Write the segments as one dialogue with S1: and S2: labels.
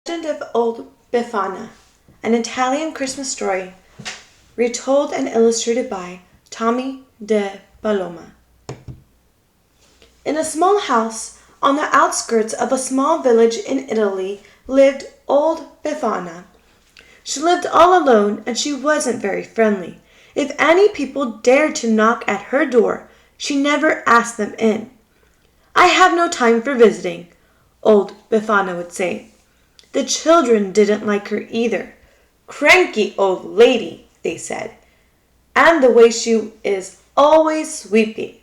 S1: Legend of Old Befana, an Italian Christmas story, retold and illustrated by Tomie de Paola. In a small house on the outskirts of a small village in Italy lived Old Befana. She lived all alone and she wasn't very friendly. If any people dared to knock at her door, she never asked them in. "I have no time for visiting," Old Befana would say. The children didn't like her either. "Cranky old lady," they said, "and the way she is always sweeping."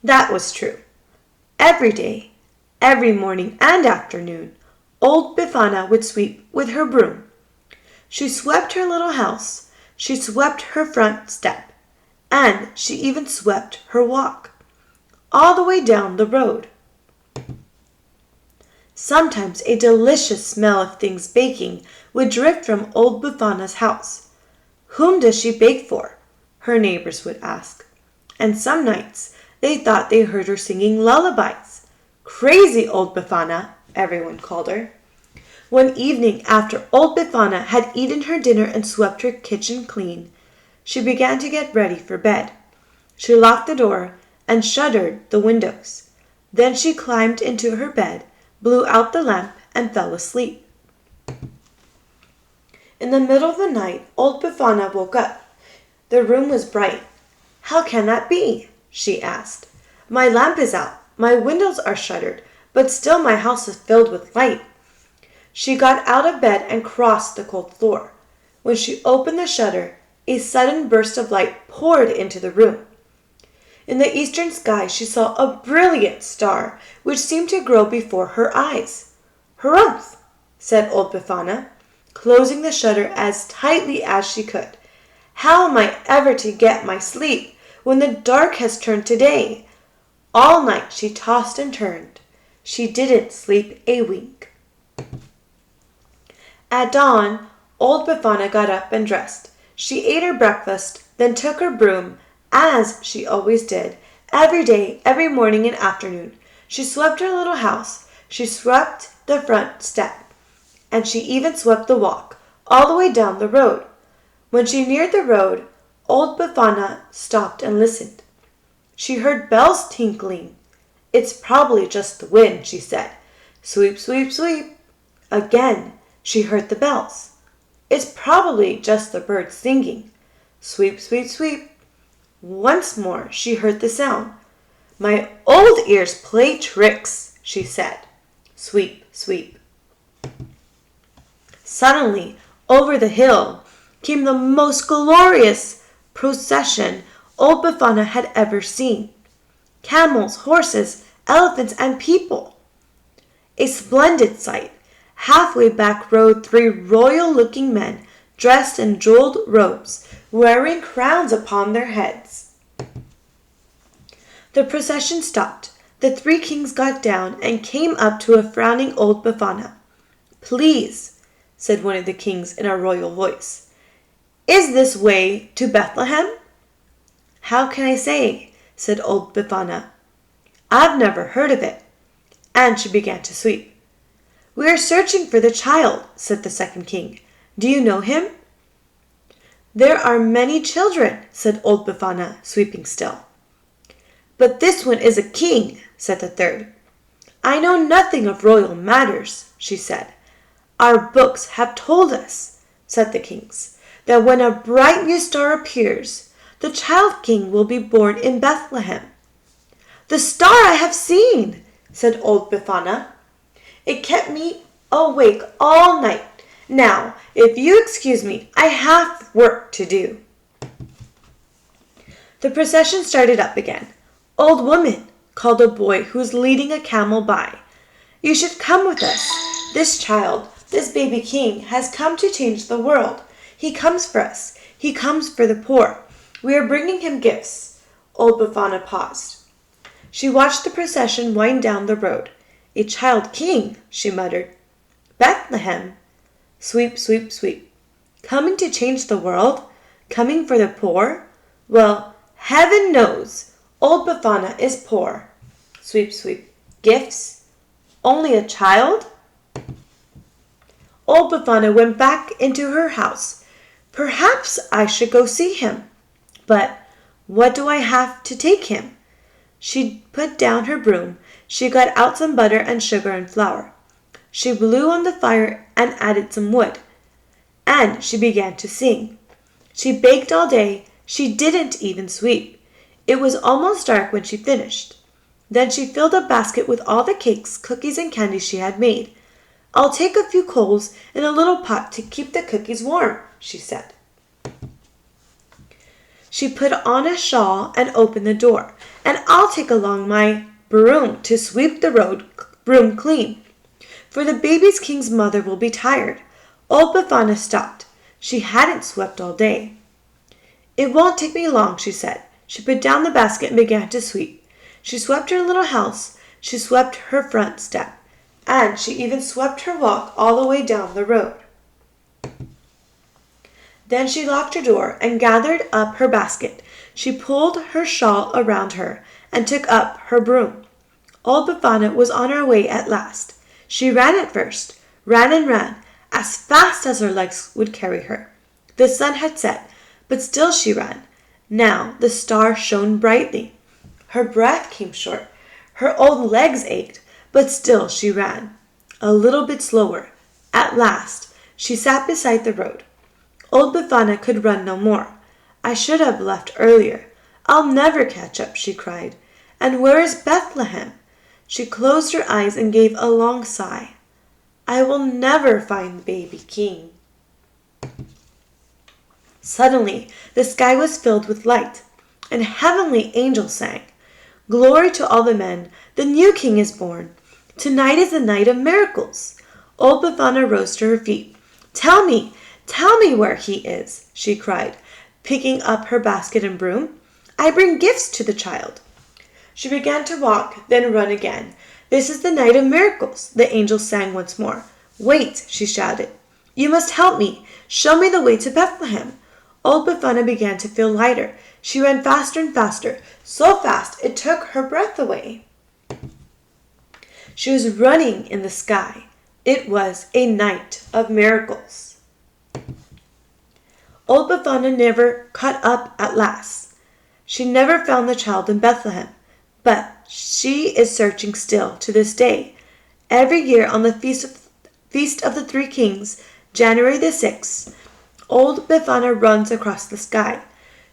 S1: That was true. Every day, every morning and afternoon, Old Befana would sweep with her broom. She swept her little house, she swept her front step, and she even swept her walk, all the way down the road. Sometimes a delicious smell of things baking would drift from Old Befana's house. "Whom does she bake for?" her neighbors would ask. And some nights they thought they heard her singing lullabies. "Crazy Old Befana," everyone called her. One evening, after Old Befana had eaten her dinner and swept her kitchen clean, she began to get ready for bed. She locked the door and shuttered the windows. Then she climbed into her bed, blew out the lamp, and fell asleep. In the middle of the night, Old Befana woke up. The room was bright. "How can that be?" she asked. "My lamp is out, my windows are shuttered, but still my house is filled with light." She got out of bed and crossed the cold floor. When she opened the shutter, a sudden burst of light poured into the room. In the eastern sky she saw a brilliant star, which seemed to grow before her eyes. "Harumph!" said Old Befana, closing the shutter as tightly as she could. "How am I ever to get my sleep when the dark has turned to day?" All night she tossed and turned. She didn't sleep a wink. At dawn, Old Befana got up and dressed. She ate her breakfast, then took her broom, as she always did, every day, every morning and afternoon. She swept her little house, she swept the front step, and she even swept the walk, all the way down the road. When she neared the road, Old Befana stopped and listened. She heard bells tinkling. "It's probably just the wind," she said. "Sweep, sweep, sweep." Again she heard the bells. "It's probably just the birds singing." Sweep, sweep, sweep. Once more she heard the sound. "My old ears play tricks," she said. Sweep, sweep. Suddenly, over the hill, came the most glorious procession Old Befana had ever seen. Camels, horses, elephants, and people. A splendid sight. Halfway back rode 3 royal-looking men, dressed in jeweled robes, wearing crowns upon their heads. The procession stopped. The 3 kings got down and came up to a frowning Old Befana. "Please," said one of the kings in a royal voice, "is this way to Bethlehem?" "How can I say?" said Old Befana. "I've never heard of it." And she began to sweep. "We are searching for the child," said the second king. "Do you know him?" "There are many children," said Old Befana, sweeping still. "But this one is a king," said the third. "I know nothing of royal matters," she said. "Our books have told us," said the kings, "that when a bright new star appears, the child king will be born in Bethlehem." "The star I have seen," said Old Befana. "It kept me awake all night. Now, if you excuse me, I have work to do." The procession started up again. "Old woman," called a boy who was leading a camel by, "you should come with us. This child, this baby king, has come to change the world. He comes for us. He comes for the poor. We are bringing him gifts." Old Befana paused. She watched the procession wind down the road. "A child king," she muttered. "Bethlehem." Sweep, sweep, sweep. "Coming to change the world? Coming for the poor? Well, heaven knows Old Befana is poor." Sweep, sweep. "Gifts? Only a child?" Old Befana went back into her house. Perhaps I should go see him. But what do I have to take him? She put down her broom. She got out some butter and sugar and flour. She blew on the fire and added some wood. And she began to sing. She baked all day. She didn't even sweep. It was almost dark when she finished. Then she filled a basket with all the cakes, cookies, and candy she had made. I'll take a few coals in a little pot to keep the cookies warm, she said. She put on a shawl and opened the door, and I'll take along my broom to sweep the room clean. For the baby king's mother will be tired. Old Befana stopped. She hadn't swept all day. It won't take me long, she said. She put down the basket and began to sweep. She swept her little house. She swept her front step. And she even swept her walk all the way down the road. Then she locked her door and gathered up her basket. She pulled her shawl around her and took up her broom. Old Befana was on her way at last. She ran at first, ran and ran, as fast as her legs would carry her. The sun had set, but still she ran. Now the stars shone brightly. Her breath came short. Her old legs ached, but still she ran. A little bit slower. At last, she sat beside the road. Old Befana could run no more. I should have left earlier. I'll never catch up, she cried. And where is Bethlehem? She closed her eyes and gave a long sigh. I will never find the baby king. Suddenly, the sky was filled with light, and heavenly angels sang, Glory to all the men, the new king is born. Tonight is the night of miracles. Old Befana rose to her feet. Tell me where he is, she cried, picking up her basket and broom. I bring gifts to the child. She began to walk, then run again. This is the night of miracles, the angels sang once more. Wait, she shouted. You must help me. Show me the way to Bethlehem. Old Befana began to feel lighter. She ran faster and faster, so fast it took her breath away. She was running in the sky. It was a night of miracles. Old Befana never caught up at last. She never found the child in Bethlehem, but she is searching still to this day. Every year on the Feast of the Three Kings, January the 6th, Old Befana runs across the sky.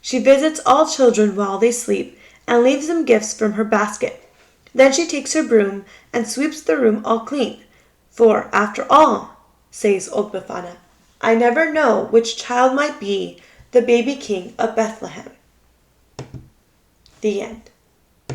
S1: She visits all children while they sleep and leaves them gifts from her basket. Then she takes her broom and sweeps the room all clean. For, after all, says Old Befana, I never know which child might be the baby king of Bethlehem. The end.